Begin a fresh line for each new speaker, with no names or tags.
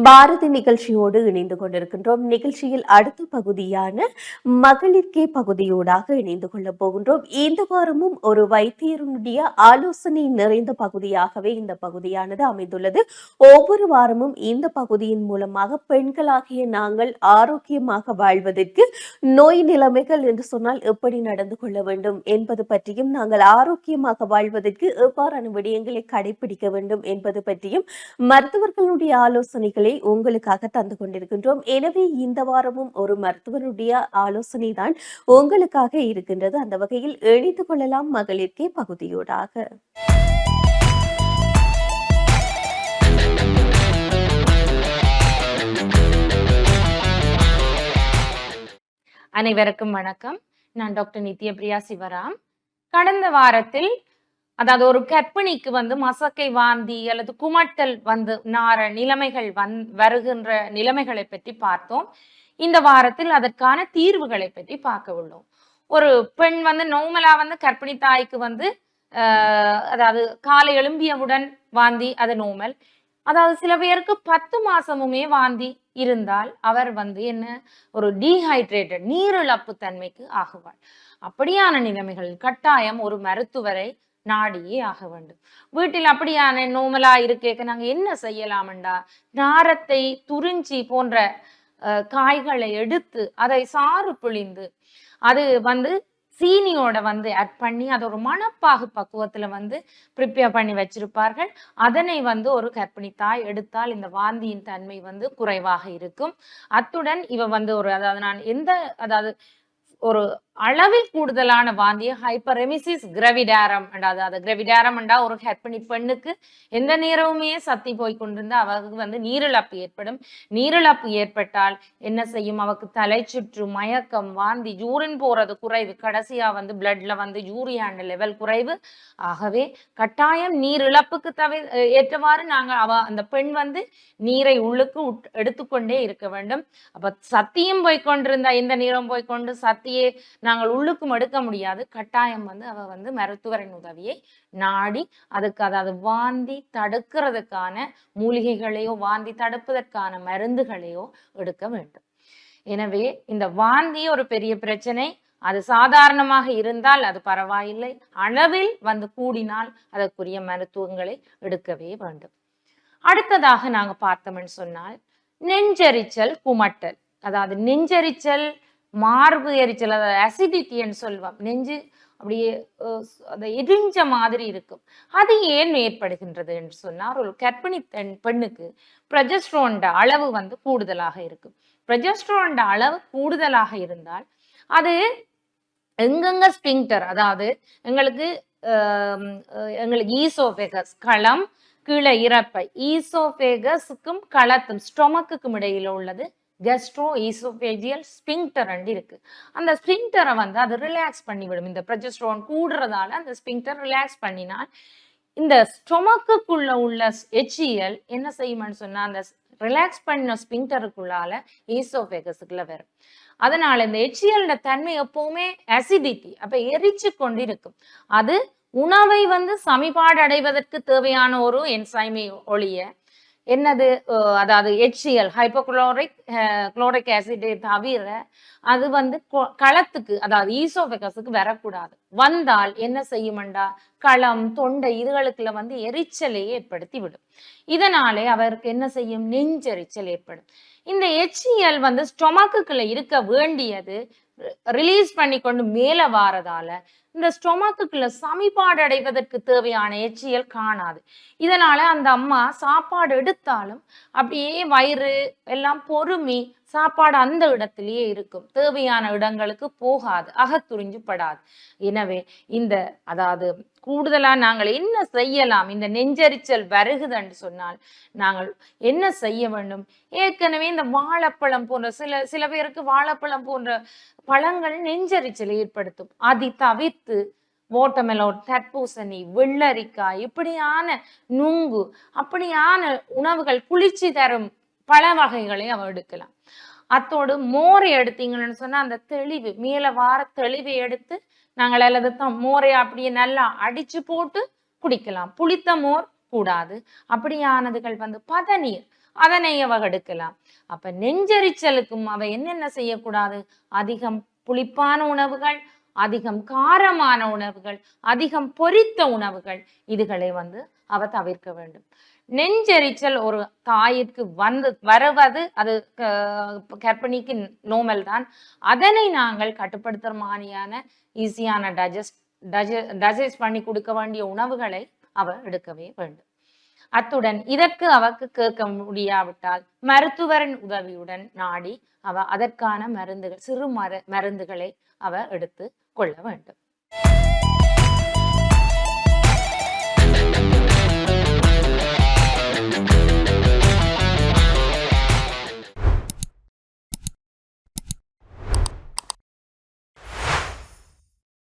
பாரதி நிகழ்ச்சியோடு இணைந்து கொண்டிருக்கின்றோம். நிகழ்ச்சியில் அடுத்த பகுதியான மகளிர்கே பகுதியோடாக இணைந்து கொள்ளப் போகின்றோம். இந்த வாரமும் ஒரு வைத்தியருடைய ஆலோசனை நிறைந்த பகுதியாகவே இந்த பகுதியானது அமைந்துள்ளது. ஒவ்வொரு வாரமும் இந்த பகுதியின் மூலமாக பெண்களாகிய நாங்கள் ஆரோக்கியமாக வாழ்வதற்கு நோய் நிலைமைகள் என்று சொன்னால் எப்படி நடந்து கொள்ள வேண்டும் என்பது பற்றியும், நாங்கள் ஆரோக்கியமாக வாழ்வதற்கு எவ்வாறான விடயங்களை கடைபிடிக்க வேண்டும் என்பது பற்றியும் மருத்துவர்களுடைய ஆலோசனைகளை உங்களுக்காக தந்து கொண்டிருக்கின்றோம். எனவே இந்த வாரமும் ஒரு மருத்துவருடைய ஆலோசனை தான் உங்களுக்காக இருக்கின்றது. அந்த வகையில் இணைத்துக் கொள்ளலாம் மகளிர்கே பகுதியோடாக.
அனைவருக்கும் வணக்கம். நான் டாக்டர் நித்யபிரியா சிவராம். கடந்த வாரத்தில் அதாவது ஒரு கர்ப்பிணிக்கு மசக்கை வாந்தி அல்லது குமட்டல் நார நிலைமைகள் வருகின்ற நிலைமைகளை பற்றி பார்த்தோம். இந்த வாரத்தில் அதற்கான தீர்வுகளை பற்றி பார்க்க உள்ளோம். ஒரு பெண் நார்மலா கர்ப்பிணி தாய்க்கு அதாவது காலை எழும்பியவுடன் வாந்தி, அது நோமல். அதாவது சில பேருக்கு 10 மாசமுமே வாந்தி இருந்தால் அவர் என்ன ஒரு டீஹைட்ரேட்டட் நீரிழப்பு தன்மைக்கு ஆகுவாள். அப்படியான நிலைமைகளில் கட்டாயம் ஒரு மருத்துவரை நாடியே ஆக வேண்டும். வீட்டில் அப்படியான நோமலா இருக்கேக்க நாங்க என்ன செய்யலாம்டா, நாரத்தை, துறிஞ்சி போன்ற காய்களை எடுத்து அதை சாறு பிழிந்து அது சீனியோட ஆட் பண்ணி அதை ஒரு மணப்பாகு பக்குவத்துல ப்ரிப்பேர் பண்ணி வச்சிருப்பார்கள். அதனை ஒரு கர்ப்பிணி தாய் எடுத்தால் இந்த வாந்தியின் தன்மை குறைவாக இருக்கும். அத்துடன் இவ ஒரு அதாவது ஒரு அளவில் கூடுதலான வாந்திய ஹைப்பரெமிசிஸ் கிரவிடாரம், அதாவது கிரவிடாரம் ஒரு கர்ப்பிணி பெண்ணுக்கு எந்த நேரமுமே சத்தி போய் கொண்டிருந்தா அவருக்கு நீரிழப்பு ஏற்படும். நீரிழப்பு ஏற்பட்டால் என்ன செய்யும், அவருக்கு தலை சுற்று, மயக்கம், வாந்தி, யூரின் போறது குறைவு, கடைசியா பிளட்ல யூரியான் லெவல் குறைவு. ஆகவே கட்டாயம் நீரிழப்புக்கு ஏற்றவாறு அந்த பெண் நீரை உள்ளுக்கு எடுத்துக்கொண்டே இருக்க வேண்டும். அப்ப சத்தியும் போய்கொண்டிருந்தா எந்த நேரம் போய்கொண்டு சத்தியே நாங்கள் உள்ளுக்கும் எடுக்க முடியாது. கட்டாயம் அவ மருத்துவரின் உதவியை நாடி அதுக்கு அதாவது வாந்தி தடுக்கிறதுக்கான மூலிகைகளையோ வாந்தி தடுப்பதற்கான மருந்துகளையோ எடுக்க வேண்டும். எனவே இந்த வாந்தி ஒரு பெரிய பிரச்சனை. அது சாதாரணமாக இருந்தால் அது பரவாயில்லை, அளவில் கூடினால் அதற்குரிய மருத்துவங்களை எடுக்கவே வேண்டும். அடுத்ததாக நாங்க பார்த்தோம்னு சொன்னால் நெஞ்செரிச்சல், குமட்டல். அதாவது நெஞ்செரிச்சல், மார்பு எரிச்சல், அதாவது அசிடிட்டின்னு சொல்லுவோம். நெஞ்சு அப்படியே அதை எரிஞ்ச மாதிரி இருக்கும். அது ஏன் ஏற்படுகின்றது என்று சொன்னால், ஒரு கர்ப்பிணி பெண்ணுக்கு ப்ரொஜெஸ்ட்ரோன் அளவு கூடுதலாக இருக்கும். ப்ரொஜெஸ்ட்ரோன் அளவு கூடுதலாக இருந்தால் அது எங்கெங்க ஸ்பிங்டர், அதாவது எங்களுக்கு ஈசோபேகஸ் களம், கீழே இறப்பை, ஈசோபேகஸுக்கும் களத்தும் ஸ்டொமக்குக்கும் இடையில உள்ளது கெஸ்ட்ரோ ஈசோபேஜியல் ஸ்பிங்டர் இருக்கு. அந்த ஸ்பிங்டரை அது ரிலாக்ஸ் பண்ணிவிடும். இந்த ப்ரொஜெஸ்ட்ரோன் கூடுறதால அந்த ஸ்பிங்டர் ரிலாக்ஸ் பண்ணினால் இந்த ஸ்டொமக்குள்ள உள்ள எச்சியல் என்ன செய்யும்னு சொன்னா அந்த ரிலாக்ஸ் பண்ண ஸ்பிங்டருக்குள்ளால ஈசோபேகஸுக்குள்ள வரும். அதனால இந்த எச்சியலோட தன்மை எப்பவுமே அசிடிட்டி, அப்ப எரிச்சு கொண்டு இருக்கும். அது உணவை சமிபாடு அடைவதற்கு தேவையான ஒரு என்சைமை ஒழிய என்னது, அதாவது HCl குளோரிக் ஆசிடை தவிர அது களத்துக்கு அதாவது ஈசோபேகஸுக்கு வரக்கூடாது. வந்தால் என்ன செய்யுமண்டா, களம், தொண்டை இதுகளுக்குள்ள எரிச்சலை ஏற்படுத்தி விடும். இதனாலே அவருக்கு என்ன செய்யும், நெஞ்செரிச்சல் ஏற்படும். இந்த HCl ஸ்டொமக்குள்ள இருக்க வேண்டியது ரிலீஸ் பண்ணி கொண்டு மேல வாரதால இந்த ஸ்டொமக்குள்ள சமிபாடு அடைவதற்கு தேவையான HCl காணாது. இதனால அந்த அம்மா சாப்பாடு எடுத்தாலும் அப்படியே வயிறு எல்லாம் பொறுமி சாப்பாடு அந்த இடத்திலேயே இருக்கும், தேவையான இடங்களுக்கு போகாது, அகத்துறிஞ்சுப்படாது. எனவே இந்த அதாவது கூடுதலா நாங்கள் என்ன செய்யலாம், இந்த நெஞ்செரிச்சல் வருகுதுன்னு சொன்னால் நாங்கள் என்ன செய்ய வேண்டும். ஏற்கனவே இந்த வாழைப்பழம் போன்ற சில பேருக்கு வாழைப்பழம் போன்ற பழங்கள் நெஞ்செரிச்சலை ஏற்படுத்தும். அதை தவிர்த்து வாட்டர்மெலன், தர்பூசணி, வெள்ளரிக்காய், இப்படியான நுங்கு, அப்படியான உணவுகள், குளிர்ச்சி தரும் பல வகைகளை அவ எடுக்கலாம். அத்தோடு மோரை எடுத்தீங்கன்னு சொன்னா அந்த தெளிவு, மேல வார தெளிவை எடுத்து நாங்கள் அல்லது மோரை அப்படியே நல்லா அடிச்சு போட்டு குடிக்கலாம். புளித்த மோர் கூடாது. அப்படியானதுகள் பதநீர், அதனை அவ எடுக்கலாம். அப்ப நெஞ்செரிச்சலுக்கும் அவ என்னென்ன செய்யக்கூடாது? அதிகம் புளிப்பான உணவுகள், அதிகம் காரமான உணவுகள், அதிகம் பொரித்த உணவுகள், இதுகளை அவ தவிர்க்க வேண்டும். நெஞ்செரிச்சல் ஒரு தாயிற்கு வருவது அது கர்ப்பிணிக்கு நோமல் தான். அதனை நாங்கள் கட்டுப்படுத்துற மாதிரியான ஈஸியான டைஜஸ்ட் பண்ணி கொடுக்க வேண்டிய உணவுகளை அவ எடுக்கவே வேண்டும். அத்துடன் இதற்கு அவக்கு கேட்க முடியாவிட்டால் மருத்துவரின் உதவியுடன் நாடி அவ அதற்கான மருந்துகள், சிறு மருந்துகளை அவ எடுத்து கொள்ள வேண்டும்.